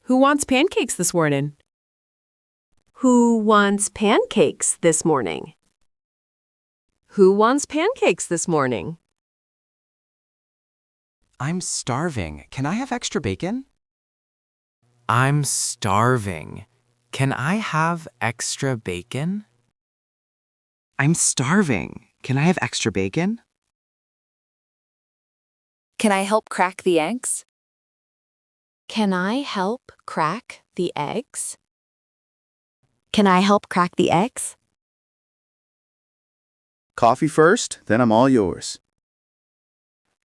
Who wants pancakes this morning? Who wants pancakes this morning? Who wants pancakes this morning? I'm starving. Can I have extra bacon? I'm starving. Can I have extra bacon? I'm starving. Can I have extra bacon? Can I help crack the eggs? Can I help crack the eggs? Can I help crack the eggs? Coffee first, then I'm all yours.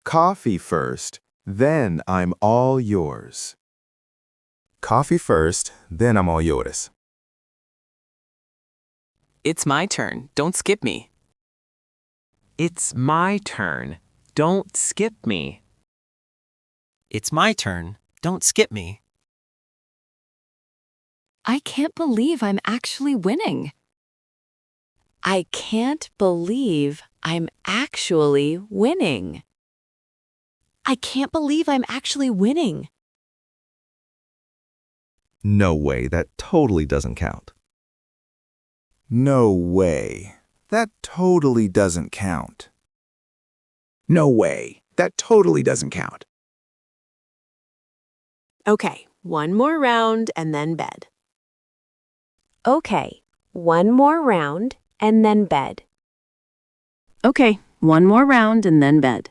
Coffee first, then I'm all yours. Coffee first, then I'm all yours. It's my turn. Don't skip me. It's my turn. Don't skip me. It's my turn. Don't skip me. I can't believe I'm actually winning. I can't believe I'm actually winning. I can't believe I'm actually winning. No way, that totally doesn't count. No way. That totally doesn't count. No way. That totally doesn't count. Okay, one more round and then bed. Okay, one more round and then bed. Okay, one more round and then bed.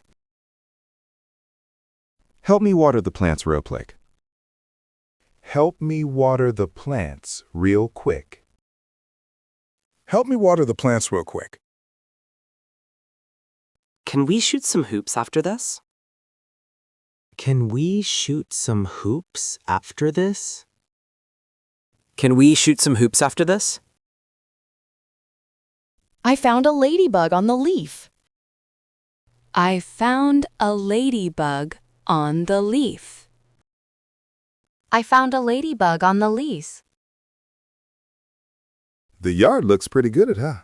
Help me water the plants real quick. Help me water the plants real quick. Help me water the plants real quick. Can we shoot some hoops after this? Can we shoot some hoops after this? Can we shoot some hoops after this? I found a ladybug on the leaf. I found a ladybug on the leaf. I found a ladybug on the leaf. The yard looks pretty good, huh?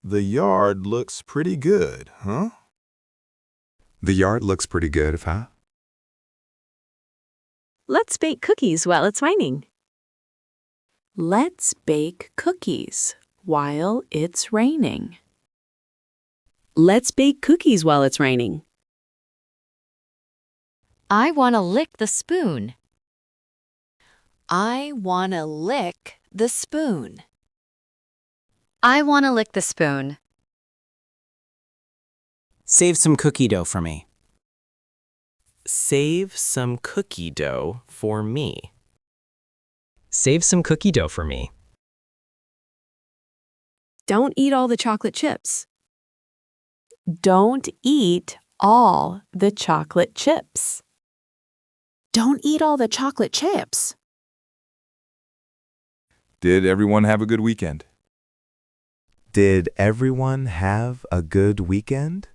The yard looks pretty good, huh? The yard looks pretty good, huh? Let's bake cookies while it's raining. Let's bake cookies while it's raining. Let's bake cookies while it's raining. I want to lick the spoon. I want to lick the spoon. I want to lick the spoon. Save some cookie dough for me. Save some cookie dough for me. Save some cookie dough for me. Don't eat all the chocolate chips. Don't eat all the chocolate chips. Don't eat all the chocolate chips. Did everyone have a good weekend? Did everyone have a good weekend?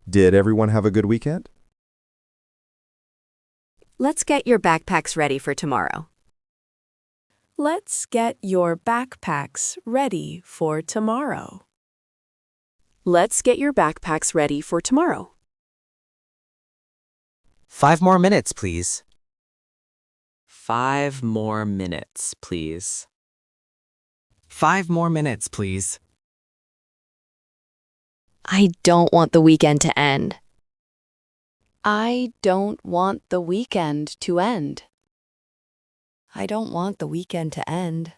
Did everyone have a good weekend? Let's get your backpacks ready for tomorrow. Let's get your backpacks ready for tomorrow. Let's get your backpacks ready for tomorrow. 5 more minutes, please. 5 more minutes, please. 5 more minutes, please. I don't want the weekend to end. I don't want the weekend to end. I don't want the weekend to end.